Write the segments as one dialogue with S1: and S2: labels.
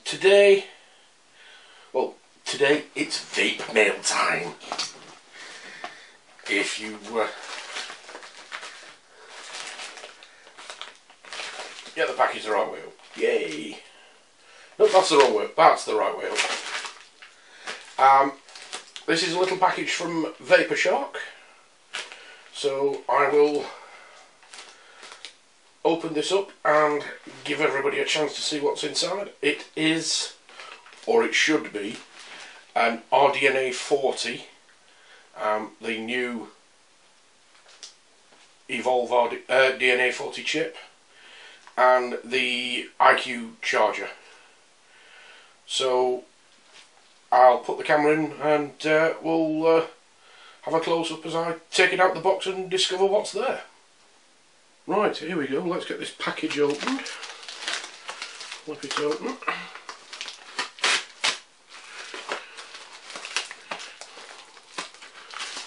S1: Today, today it's vape mail time. If you, yeah, the package the right way up. Yay! Nope, that's the wrong way up. That's the right way up. This is a little package from Vaporshark. So I will open this up and give everybody a chance to see what's inside. It is, or it should be, an rDNA40, the new Evolve rDNA40 chip, and the IQ charger. So I'll put the camera in and we'll have a close-up as I take it out the box and discover what's there. Right, here we go. Let's get this package opened. Flip it open.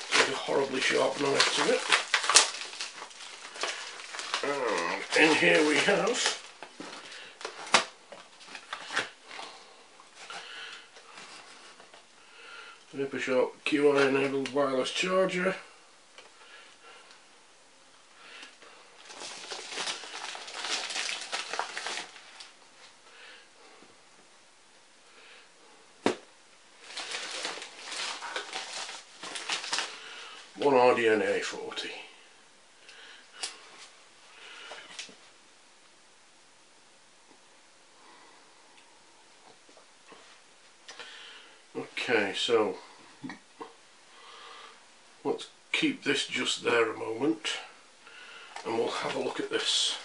S1: Take a horribly sharp knife to it. And in here we have Vaporshark QI enabled wireless charger. One rDNA40. Okay, so let's keep this just there a moment and we'll have a look at this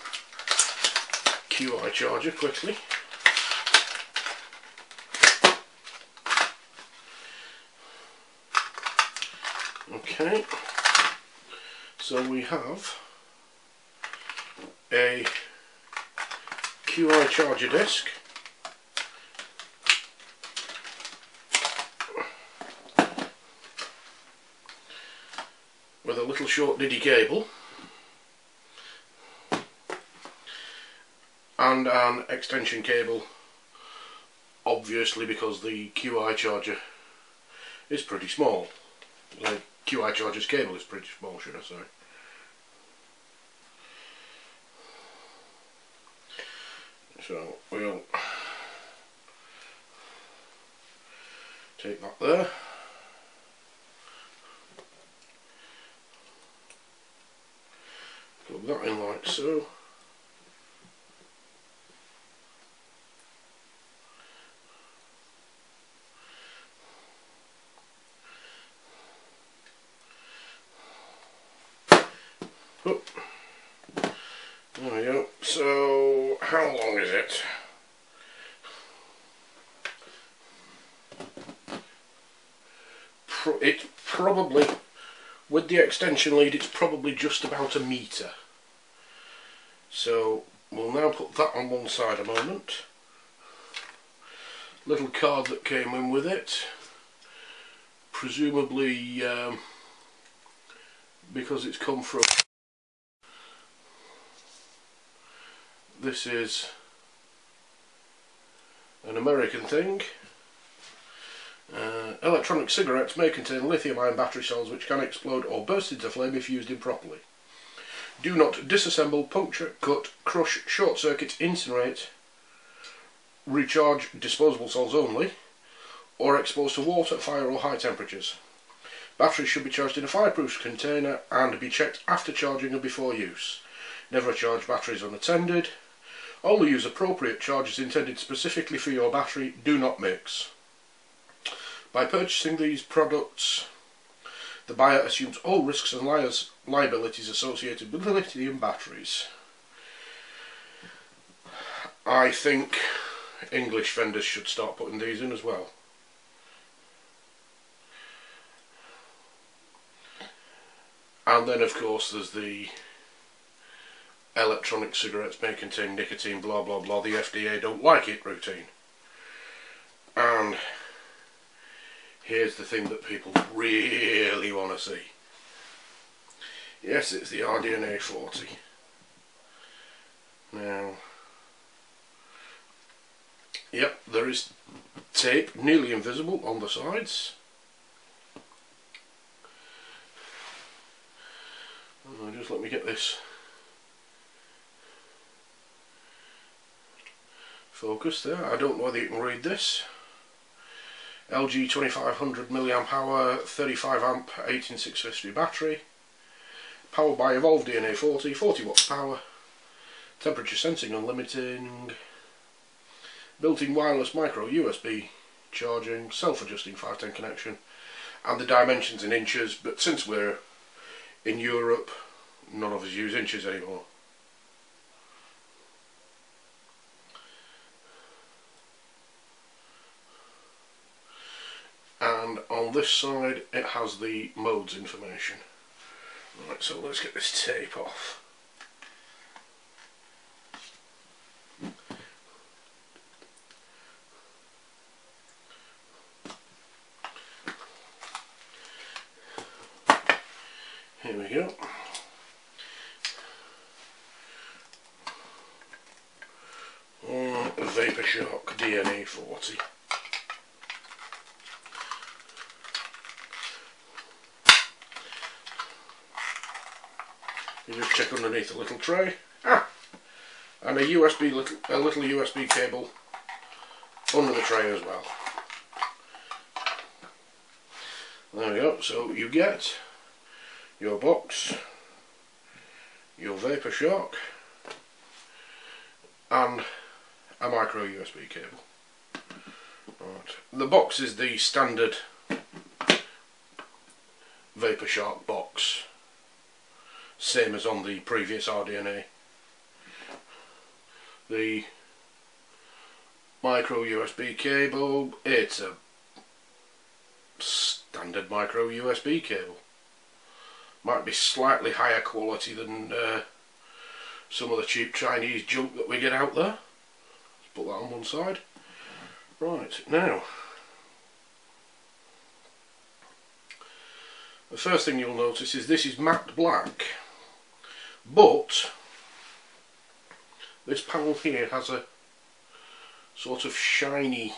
S1: QI charger quickly. Okay, so we have a QI charger disc, with a little short diddy cable and an extension cable, obviously because the QI charger is pretty small. The QI charger's cable is pretty small, should I say. So we'll take that there. Plug that in like so. Oh. There we go. So how long is it? It's probably, with the extension lead, it's probably just about a metre. So we'll now put that on one side a moment. Little card that came in with it, presumably because it's come from, this is an American thing. Electronic cigarettes may contain lithium-ion battery cells which can explode or burst into flame if used improperly. Do not disassemble, puncture, cut, crush, short-circuit, incinerate, recharge disposable cells only, or expose to water, fire or high temperatures. Batteries should be charged in a fireproof container and be checked after charging and before use. Never charge batteries unattended. Only use appropriate chargers intended specifically for your battery. Do not mix. By purchasing these products, the buyer assumes all risks and liabilities associated with lithium batteries. I think English vendors should start putting these in as well. And then of course there's the electronic cigarettes may contain nicotine, blah blah blah, the FDA don't like it routine. And here's the thing that people really want to see. Yes, it's the rDNA40. Now, Yep, there is tape nearly invisible on the sides. Just let me get this focused there. I don't know whether you can read this. LG 2500 mAh, 35 amp, 18650 battery. Powered by rDNA40, 40 watts power. Temperature sensing and limiting. Built-in wireless micro USB charging, self-adjusting 510 connection, and the dimensions in inches, but since we're in Europe, none of us use inches anymore. And on this side it has the modes information. Right, so let's get this tape off. Here we go. Vaporshark DNA40. You just check underneath a little tray. And a little USB cable under the tray as well. There we go. So you get your box, your Vaporshark, and a micro USB cable. Right. The box is the standard Vaporshark box, same as on the previous rDNA. The micro USB cable, it's a standard micro USB cable. Might be slightly higher quality than some of the cheap Chinese junk that we get out there. Let's put that on one side. Right, now the first thing you'll notice is this is matte black, but this panel here has a sort of shiny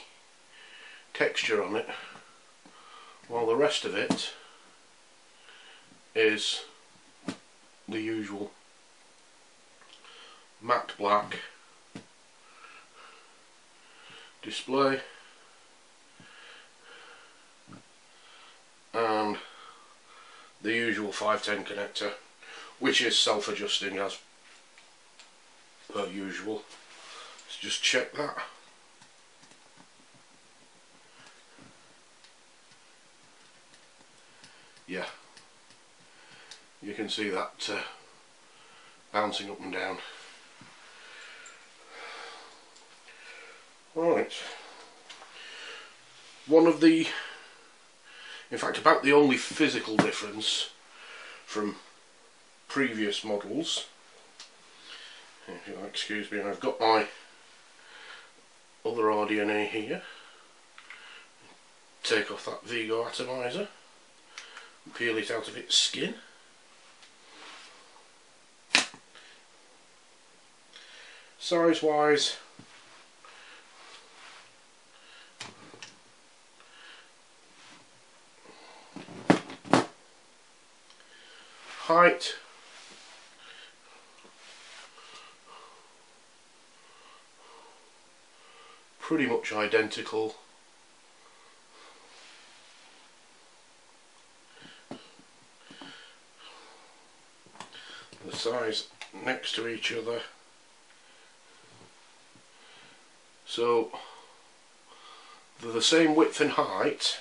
S1: texture on it, while the rest of it is the usual matte black display and the usual 510 connector, which is self-adjusting as per usual. Let's just check that. Yeah, you can see that bouncing up and down. Right, in fact about the only physical difference from previous models, if you'll excuse me, I've got my other rDNA here. Take off that Vigo atomizer, peel it out of its skin. Size wise, height, pretty much identical. The size next to each other. So they're the same width and height,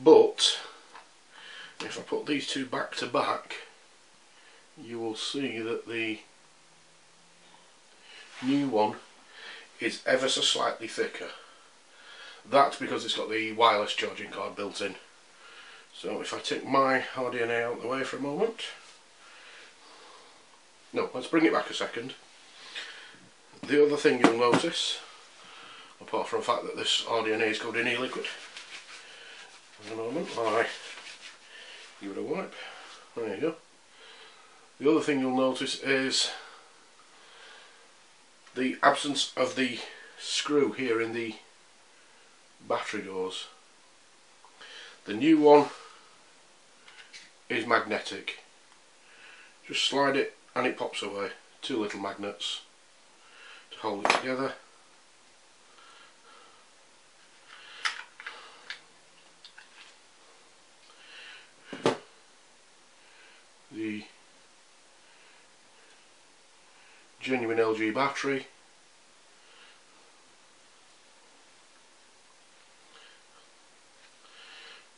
S1: but if I put these two back to back, you will see that the new one is ever so slightly thicker. That's because it's got the wireless charging card built in. So if I take my rDNA out of the way for a moment, no, let's bring it back a second. The other thing you'll notice, apart from the fact that this rDNA is covered in e-liquid, at the moment, I give it a wipe. There you go. The other thing you'll notice is the absence of the screw here in the battery doors. The new one is magnetic. Just slide it and it pops away. Two little magnets to hold it together. The genuine LG battery.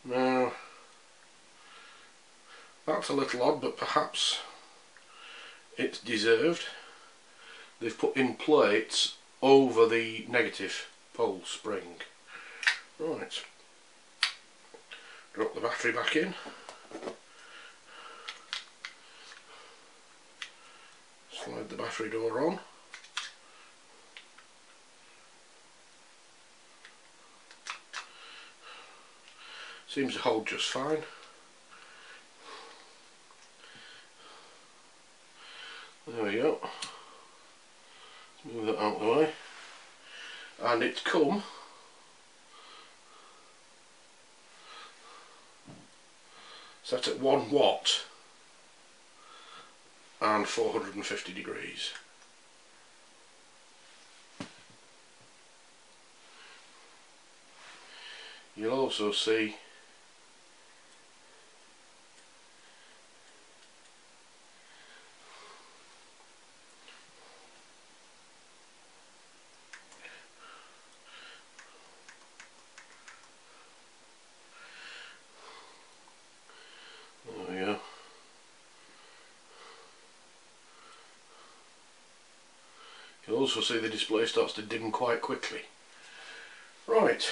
S1: Now that's a little odd, but perhaps it's deserved. They've put in plates over the negative pole spring. Right, drop the battery back in. Slide the battery door on. Seems to hold just fine. There we go. Let's move that out of the way. And it's come set at 1 watt and 450 degrees. You'll also see you'll also see the display starts to dim quite quickly. Right,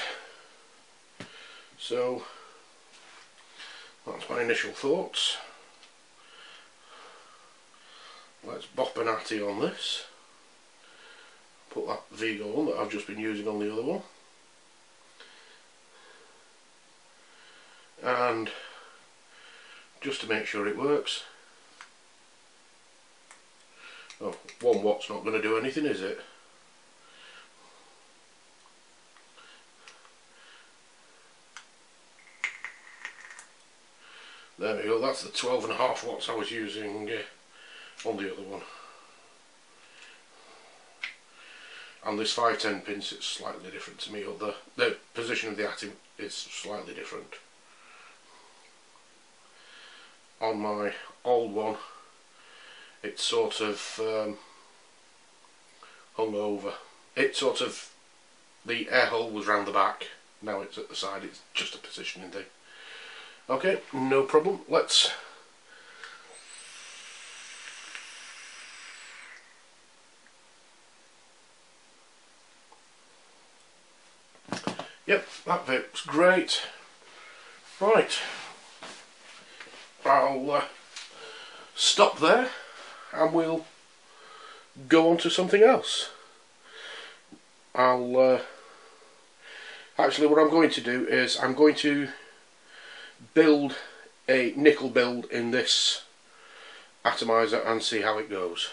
S1: so that's my initial thoughts. Let's bop an atty on this. Put that Vigo on that I've just been using on the other one. And just to make sure it works. Oh, 1 watt's not going to do anything, is it? There we go, that's the 12.5 watts I was using on the other one. And this 510 pin sits slightly different to me, or the position of the atty is slightly different. On my old one, it's sort of hung over. It sort of, the air hole was round the back, now it's at the side, it's just a positioning thing. Okay, no problem, let's yep, that vape's great. Right, I'll stop there and we'll go on to something else. Actually what I'm going to do is I'm going to build a nickel build in this atomizer and see how it goes.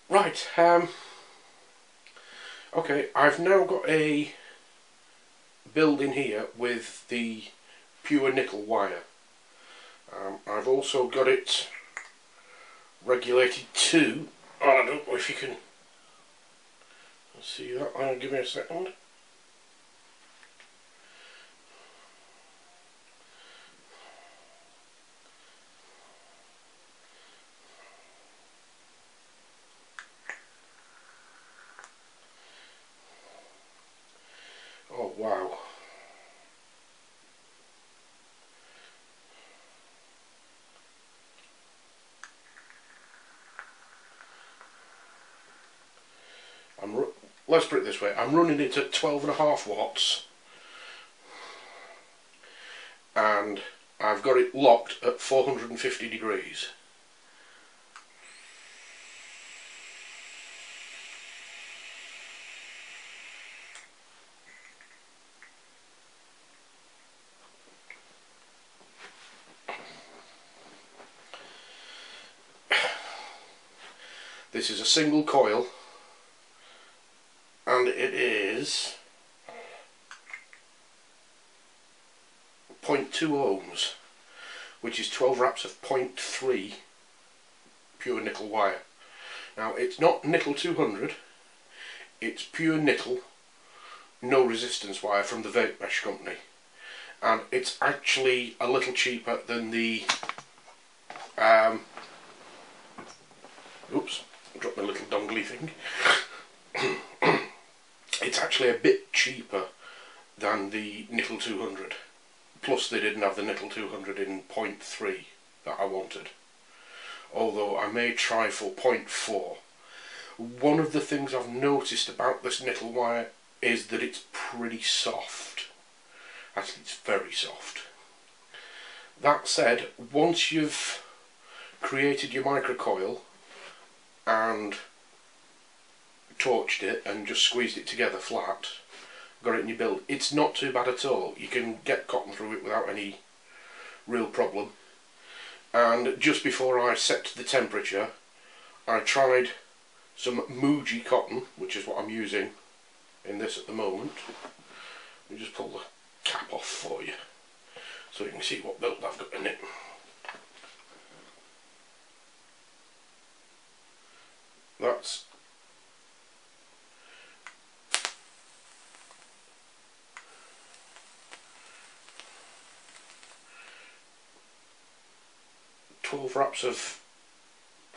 S1: Right, okay, I've now got a build in here with the pure nickel wire. I've also got it regulated to, I don't know if you can see that, give me a second. Oh wow. Let's put it this way, I'm running it at 12.5 watts and I've got it locked at 450 degrees. This is a single coil and it is 0.2 ohms, which is 12 wraps of 0.3 pure nickel wire. Now it's not nickel 200, it's pure nickel, no resistance wire from the Vape Mesh company, and it's actually a little cheaper than the oops, I dropped my little dongly thing. It's actually a bit cheaper than the nickel 200, plus they didn't have the nickel 200 in 0.3 that I wanted, although I may try for 0.4. One of the things I've noticed about this nickel wire is that it's pretty soft. Actually, it's very soft. That said, once you've created your microcoil and torched it and just squeezed it together flat, got it in your build, it's not too bad at all. You can get cotton through it without any real problem. And just before I set the temperature, I tried some Muji cotton, which is what I'm using in this at the moment. Let me just pull the cap off for you so you can see what build I've got in it. That's wraps of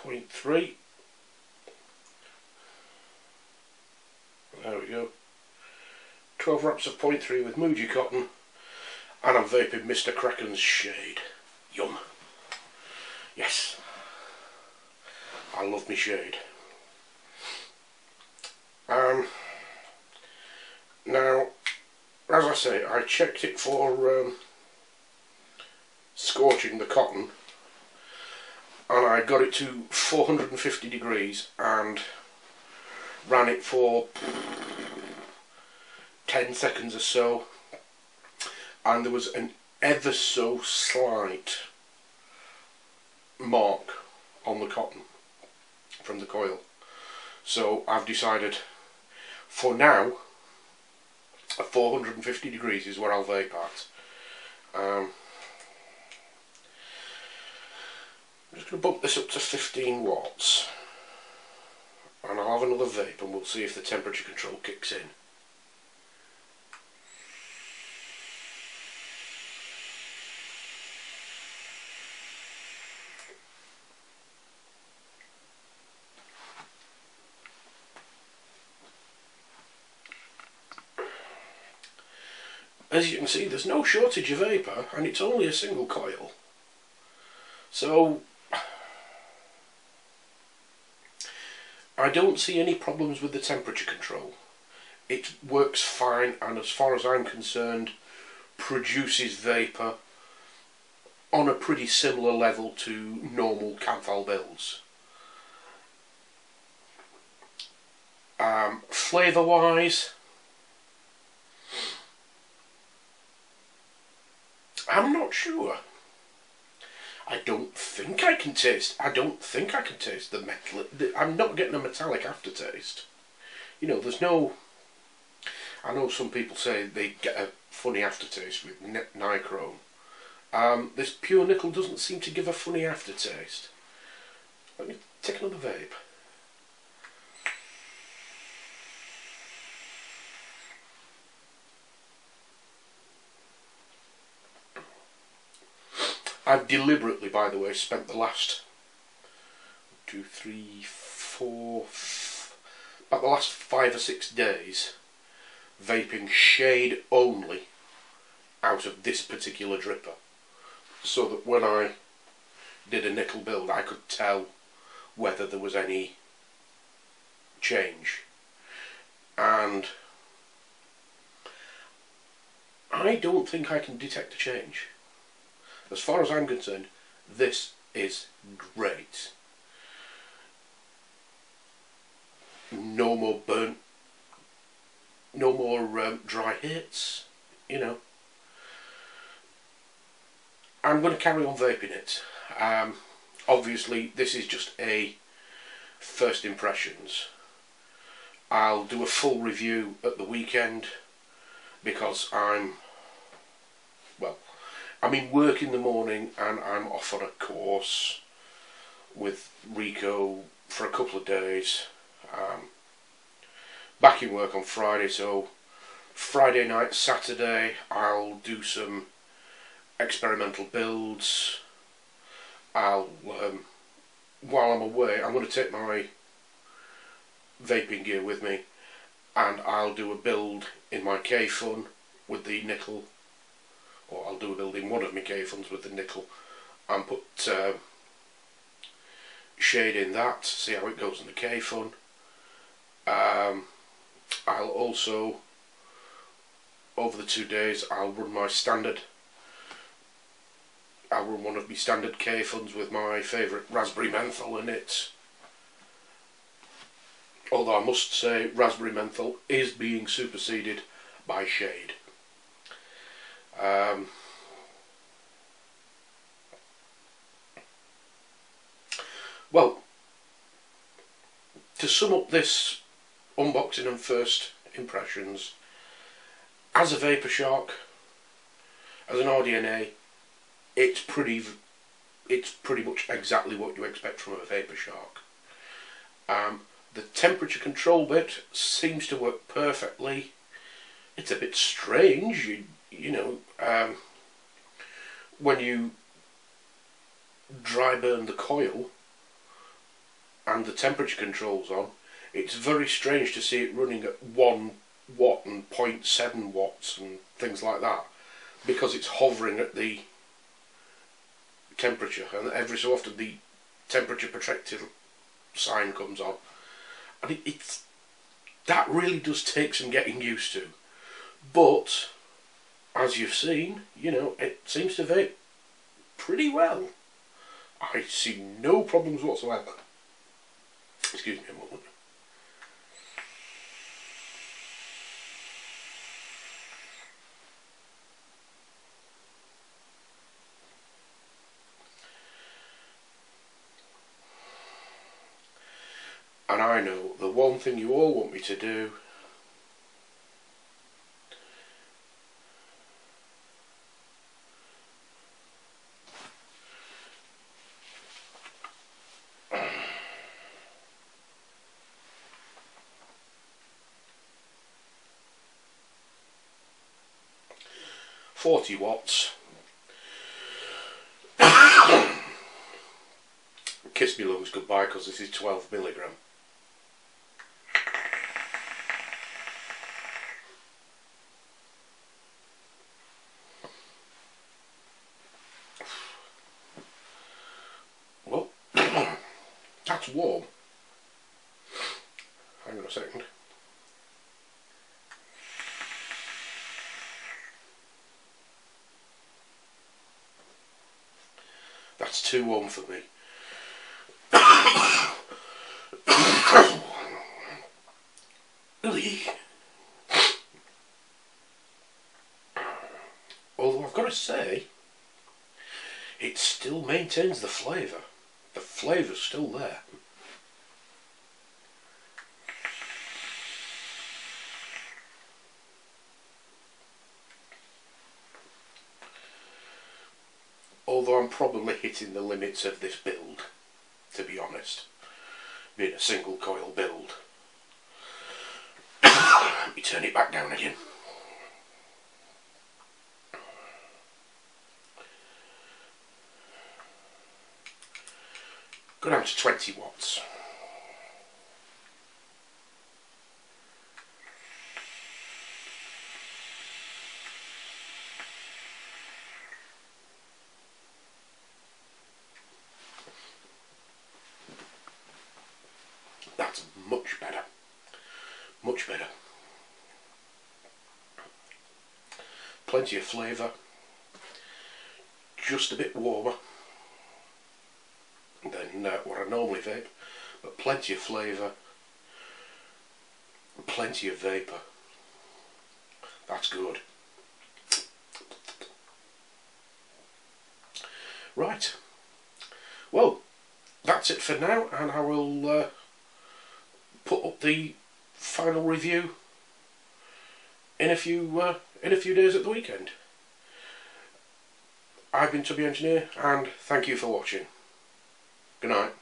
S1: 0.3. There we go. 12 wraps of 0.3 with Muji cotton, and I'm vaping Mr. Kraken's shade. Yum. Yes. I love me shade. Now, as I say, I checked it for scorching the cotton, and I got it to 450 degrees and ran it for 10 seconds or so, and there was an ever so slight mark on the cotton from the coil. So I've decided for now 450 degrees is where I'll vape at. I'm just going to bump this up to 15 watts and I'll have another vape and we'll see if the temperature control kicks in. As you can see, there's no shortage of vapour and it's only a single coil. So I don't see any problems with the temperature control. It works fine, and as far as I'm concerned produces vapour on a pretty similar level to normal Canthal builds. Flavour wise, I'm not sure. I don't think I can taste the metal. I'm not getting a metallic aftertaste. You know, there's no... I know some people say they get a funny aftertaste with nichrome. This pure nickel doesn't seem to give a funny aftertaste. Let me take another vape. I've deliberately, by the way, spent the last about the last 5 or 6 days vaping shade only out of this particular dripper, so that when I did a nickel build I could tell whether there was any change, and I don't think I can detect a change. As far as I'm concerned, this is great. No more burnt, no more dry hits, you know. I'm going to carry on vaping it. Obviously this is just a first impressions. I'll do a full review at the weekend because I'm in work in the morning and I'm off on a course with Rico for a couple of days. Back in work on Friday, so Friday night, Saturday I'll do some experimental builds. While I'm away, I'm going to take my vaping gear with me, and I'll do a build in my K-Fun with the nickel, or I'll do a build in one of my K-Funs with the nickel and put shade in that, see how it goes in the K-Fun. I'll also, over the 2 days, I'll run one of my standard K-Funs with my favourite raspberry menthol in it. Although I must say, raspberry menthol is being superseded by shade. Well, to sum up this unboxing and first impressions, as a Vaporshark, as an rDNA, it's pretty much exactly what you expect from a Vaporshark. The temperature control bit seems to work perfectly. It's a bit strange, you know, when you dry burn the coil and the temperature control's on, it's very strange to see it running at 1 watt and 0.7 watts and things like that, because it's hovering at the temperature, and every so often the temperature protected sign comes on, and that really does take some getting used to. But as you've seen, you know, it seems to vape pretty well. I see no problems whatsoever. Excuse me a moment. And I know the one thing you all want me to do .40 watts. Kiss me lungs goodbye, because this is 12 milligram. Well, that's warm. Hang on a second. That's too warm for me. Although I've got to say, it still maintains the flavour. The flavour's still there. Although I'm probably hitting the limits of this build, to be honest, being a single coil build. Let me turn it back down again. Go down to 20 watts. That's much better. Much better. Plenty of flavour. Just a bit warmer than what I normally vape, but plenty of flavour, plenty of vapour. That's good. Right, well, that's it for now, and I will put up the final review in a few days at the weekend. I've been Tubby Engineer, and thank you for watching. Good night.